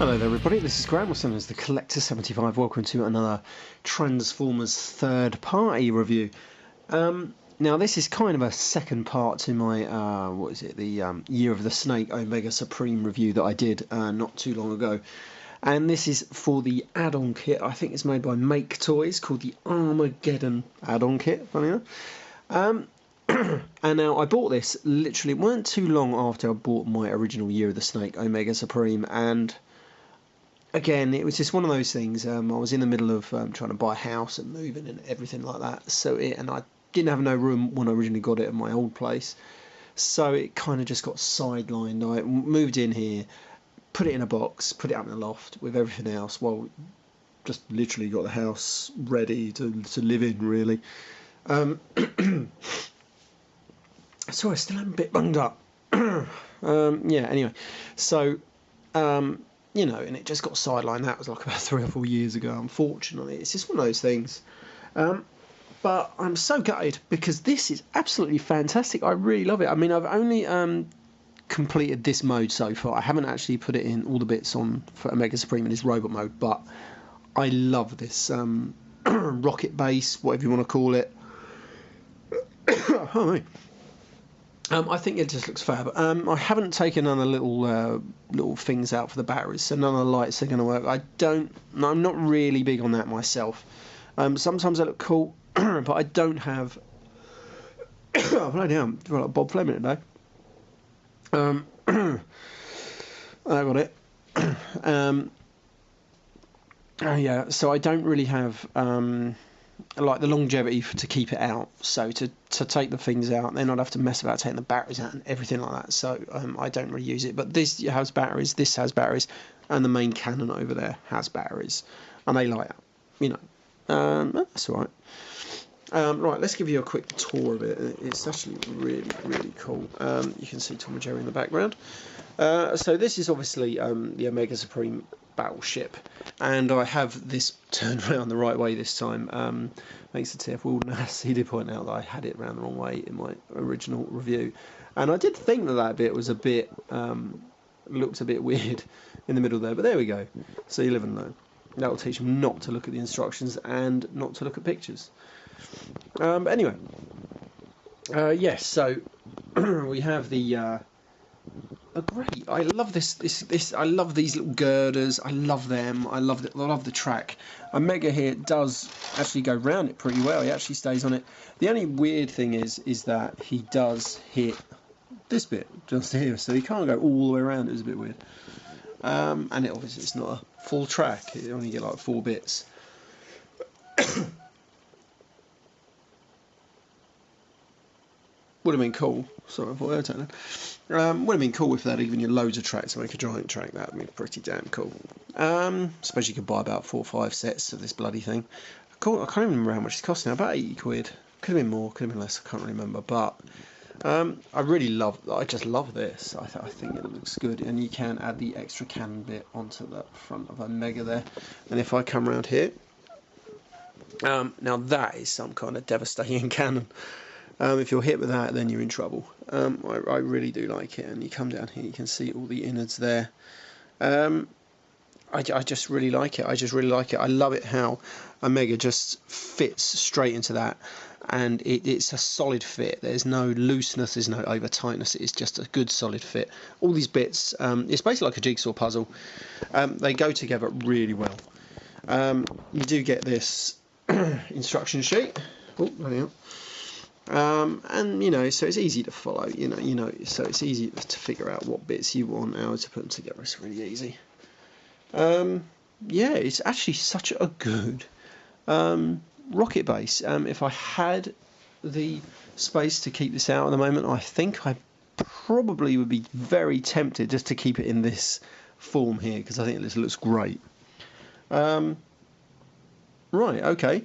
Hello there everybody, this is Graham, also known as the Collector75. Welcome to another Transformers third party review. Now this is kind of a second part to my, the Year of the Snake Omega Supreme review that I did not too long ago. And this is for the add-on kit. I think it's made by Maketoys, called the Armagedon add-on kit, funny enough. And now I bought this literally, it weren't too long after I bought my original Year of the Snake Omega Supreme, and again, it was just one of those things. I was in the middle of trying to buy a house and moving and everything like that. And I didn't have no room when I originally got it at my old place. So it kind of just got sidelined. I moved in here, put it in a box, put it up in the loft with everything else. Well, just literally got the house ready to live in, really. So I still am a bit bunged up. Yeah, anyway. So, you know, and it just got sidelined. That was like about 3 or 4 years ago, unfortunately. It's just one of those things. But I'm so gutted because this is absolutely fantastic. I really love it. I mean, I've only completed this mode so far. I haven't actually put it in all the bits on for Omega Supreme in this robot mode, but I love this rocket base, whatever you want to call it. Oh, I think it just looks fab. I haven't taken none of the little things out for the batteries, so none of the lights are going to work. I'm not really big on that myself. Sometimes they look cool, but I don't have. Oh, bloody hell, I'm like Bob Fleming today. I got it. Yeah, so I don't really have like the longevity to keep it out. So to take the things out, then I'd have to mess about taking the batteries out and everything like that. So I don't really use it. But this has batteries, this has batteries, and the main cannon over there has batteries, and they light up. You know, that's all right. Right, let's give you a quick tour of it. It's actually really, really cool. You can see Tom and Jerry in the background. So this is obviously the Omega Supreme battleship, and I have this turned around the right way this time. Thanks to TF Wilderness, he did point out that I had it around the wrong way in my original review, and I did think that bit was a bit looked a bit weird in the middle there, but there we go. So you live and learn. That will teach them not to look at the instructions and not to look at pictures. But anyway, yes. So we have the. Great! I love this. I love these little girders. I love them. I love the track. Omega here does actually go round it pretty well. He actually stays on it. The only weird thing is that he does hit this bit just here, so he can't go all the way around. It was a bit weird. And obviously it's not a full track. You only get like 4 bits. Would have been cool. Sorry, I thought I turned. Would have been cool if they'd given you loads of tracks to make a giant track. That would be pretty damn cool. Suppose you could buy about 4 or 5 sets of this bloody thing. I can't even remember how much it's costing now. About 80 quid. Could have been more, could have been less. I can't remember. But I just love this. I think it looks good, and you can add the extra cannon bit onto the front of Omega there. And if I come around here, now that is some kind of devastating cannon. If you're hit with that, then you're in trouble. I really do like it, and you come down here, you can see all the innards there. I just really like it. I love it how Omega just fits straight into that, and it's a solid fit. There's no looseness, there's no over tightness. It's just a good solid fit. All these bits, it's basically like a jigsaw puzzle. They go together really well. You do get this instruction sheet. Oh, there you are. And you know, so it's easy to follow. You know, so it's easy to figure out what bits you want, how to put them together. It's really easy. Yeah, it's actually such a good rocket base. If I had the space to keep this out at the moment, I think I probably would be very tempted just to keep it in this form here, because I think this looks great. Right, okay.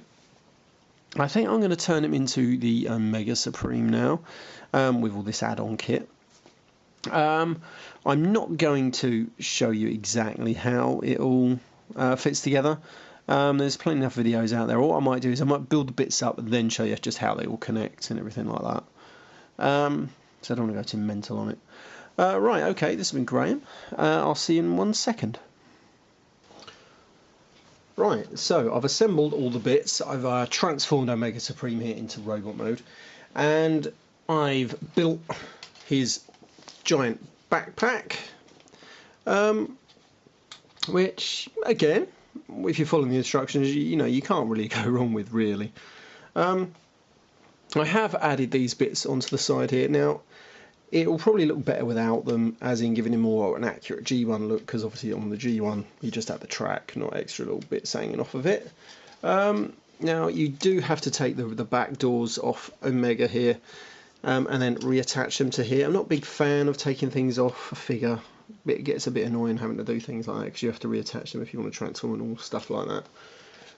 I think I'm going to turn him into the Omega Supreme now, with all this add-on kit. I'm not going to show you exactly how it all fits together. There's plenty enough videos out there. What I might do is I might build the bits up and then show you just how they all connect and everything like that. So I don't want to go too mental on it. Right, okay, this has been Graham. I'll see you in 1 second. Right, so I've assembled all the bits. I've transformed Omega Supreme here into robot mode, and I've built his giant backpack, which, again, if you're following the instructions, you know, you can't really go wrong with, really. I have added these bits onto the side here. Now, it will probably look better without them, as in giving him more an accurate G1 look, because obviously on the G1 you just have the track, not extra little bits hanging off of it. Now you do have to take the back doors off Omega here, and then reattach them to here. I'm not a big fan of taking things off a figure. It gets a bit annoying having to do things like that, because you have to reattach them if you want to transform and all stuff like that.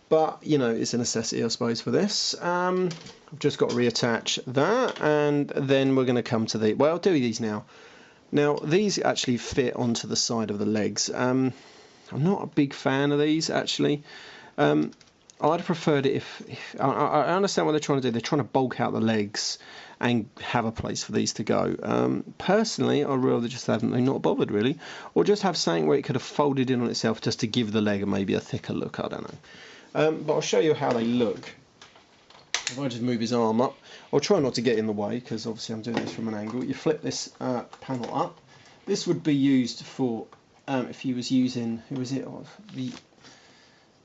But, you know, it's a necessity, I suppose, for this. I've just got to reattach that, and then we're going to come to the... Well, I'll do these now. Now, these actually fit onto the side of the legs. I'm not a big fan of these, actually. I'd have preferred it if I understand what they're trying to do. They're trying to bulk out the legs and have a place for these to go. Personally, I'd rather just have them not bothered, really. Or just have something where it could have folded in on itself just to give the leg maybe a thicker look, I don't know. But I'll show you how they look. If I just move his arm up, I'll try not to get in the way, because obviously I'm doing this from an angle. You flip this panel up. This would be used for if he was using, who was it, the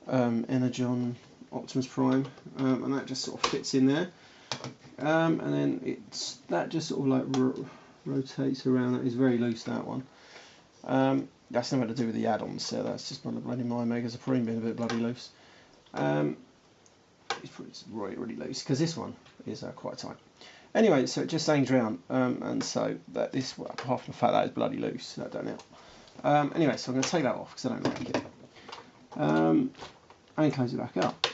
Energon Optimus Prime, and that just sort of fits in there. And then that just sort of like rotates around. That is very loose, that one. That's nothing to do with the add-ons, so that's just bloody my Omega Supreme being a bit bloody loose. It's really loose, because this one is quite tight. Anyway, so it just hangs around, and so that this, well, apart from the fact that it's bloody loose, that don't help. Anyway, so I'm going to take that off because I don't like it, and close it back up.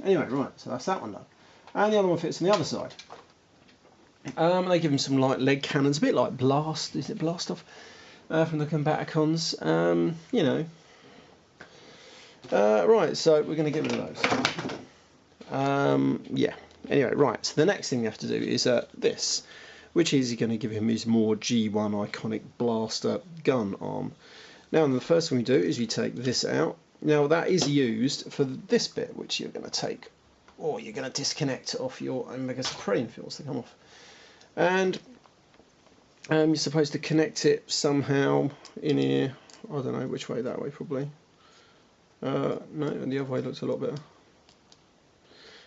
Anyway, right, so that's that one done, and the other one fits on the other side. They give him some light leg cannons, a bit like Blast. Is it Blast Off from the Combaticons? You know. Right, so we're going to get rid of those. Yeah. Anyway, right. So the next thing we have to do is this, which is going to give him his more G1 iconic blaster gun arm. Now, the first thing we do is we take this out. Now, that is used for this bit, which you're going to take, or you're going to disconnect off your Omega Supreme if it wants to come off. And you're supposed to connect it somehow in here. I don't know which way. That way, probably. No, and the other way looks a lot better.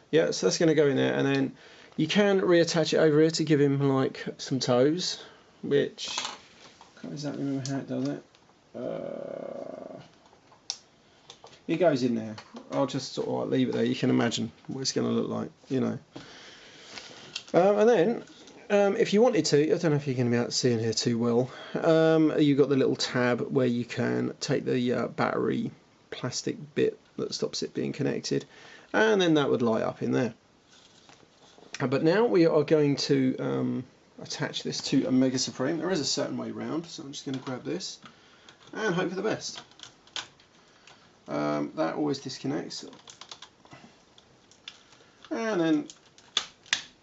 Yeah, so that's going to go in there, and then you can reattach it over here to give him like some toes, which I can't exactly remember how it does it. It goes in there. I'll just sort of like leave it there. You can imagine what it's going to look like, you know. And then, if you wanted to, I don't know if you're going to be able to see in here too well. You've got the little tab where you can take the battery plastic bit that stops it being connected, and then that would light up in there. But now we are going to attach this to Omega Supreme. There is a certain way round, so I'm just going to grab this and hope for the best. That always disconnects, and then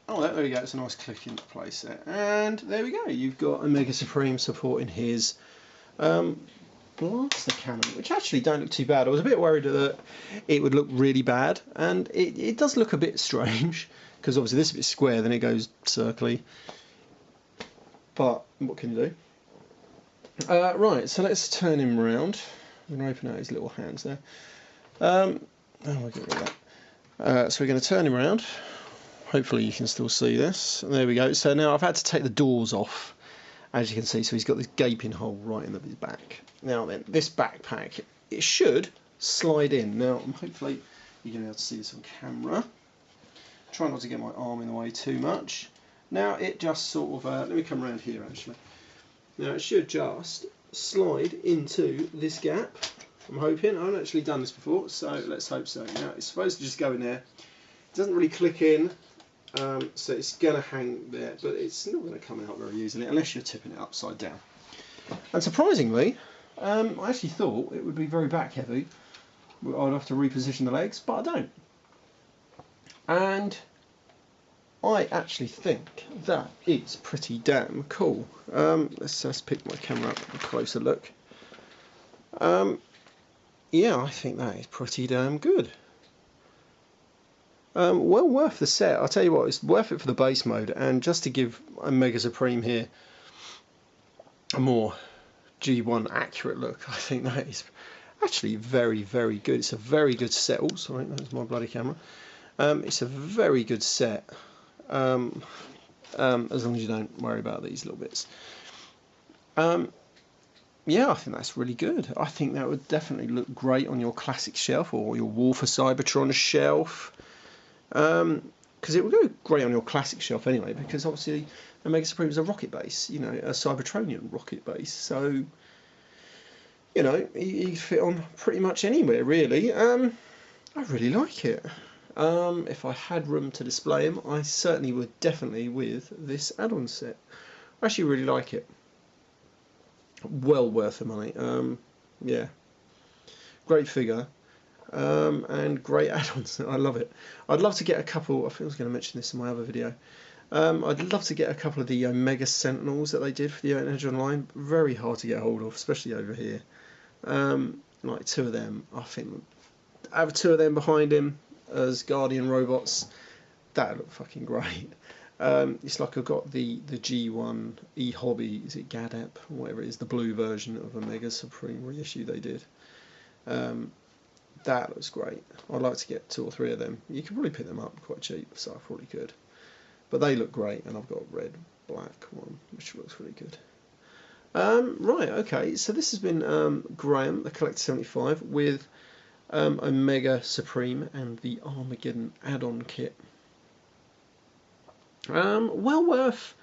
oh, there we go. It's a nice click into place there, and there we go. You've got Omega Supreme supporting his blaster cannon, which actually don't look too bad. I was a bit worried that it would look really bad, and it does look a bit strange, because obviously this is a bit square, then it goes circly, but what can you do? Right, so let's turn him around. I'm going to open out his little hands there. Oh, we'll get rid of that. So we're going to turn him around. Hopefully you can still see this. And there we go. So now I've had to take the doors off, as you can see, so he's got this gaping hole right in his back. Now then, this backpack, it should slide in. Now, hopefully you're going to be able to see this on camera. Try not to get my arm in the way too much. Now it just sort of, let me come around here actually. Now it should just slide into this gap. I'm hoping. I haven't actually done this before, so let's hope so. Now it's supposed to just go in there. It doesn't really click in, so it's going to hang there, but it's not going to come out very easily unless you're tipping it upside down. And surprisingly, I actually thought it would be very back heavy. I'd have to reposition the legs, but I don't. And I actually think that is pretty damn cool. Let's just pick my camera up for a closer look. yeah, I think that is pretty damn good. Well worth the set. I'll tell you what, it's worth it for the base mode, and just to give Omega Supreme here a more G1 accurate look, I think that is actually very, very good. It's a very good set. Oh, sorry, that's my bloody camera. It's a very good set, as long as you don't worry about these little bits. Yeah, I think that's really good. I think that would definitely look great on your classic shelf or your War for Cybertron shelf. Because it would go great on your classic shelf anyway, because obviously Omega Supreme is a rocket base, you know, a Cybertronian rocket base, so, you know, he'd fit on pretty much anywhere, really. I really like it. If I had room to display him, I certainly would definitely with this add-on set. I actually really like it. Well worth the money. Yeah, great figure. And great add-ons. I love it. I'd love to get a couple. I think I was going to mention this in my other video. I'd love to get a couple of the Omega Sentinels that they did for the Edge Online. Very hard to get hold of, especially over here. Like 2 of them. I think I have 2 of them behind him as Guardian robots. That would look fucking great. It's like I've got the G1 E-Hobby, is it Gadap, or whatever it is, the blue version of Omega Supreme reissue they did. That looks great. I'd like to get 2 or 3 of them. You can probably pick them up quite cheap, so I probably could. But they look great, and I've got a red, black one, which looks really good. Right, okay, so this has been Graham, the Collector 75, with Omega Supreme and the Armageddon add-on kit. Well worth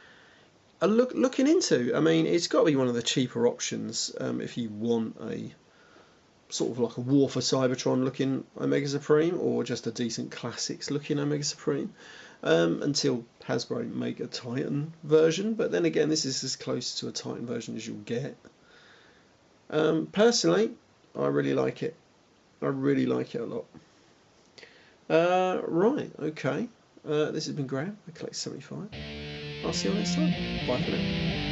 a looking into. I mean, it's got to be one of the cheaper options if you want a sort of like a War for Cybertron looking Omega Supreme, or just a decent classics looking Omega Supreme, until Hasbro make a Titan version. But then again, this is as close to a Titan version as you'll get. Personally, I really like it. I really like it a lot. Right, okay. This has been Graham, the Collector 75. I'll see you next time. Bye for now.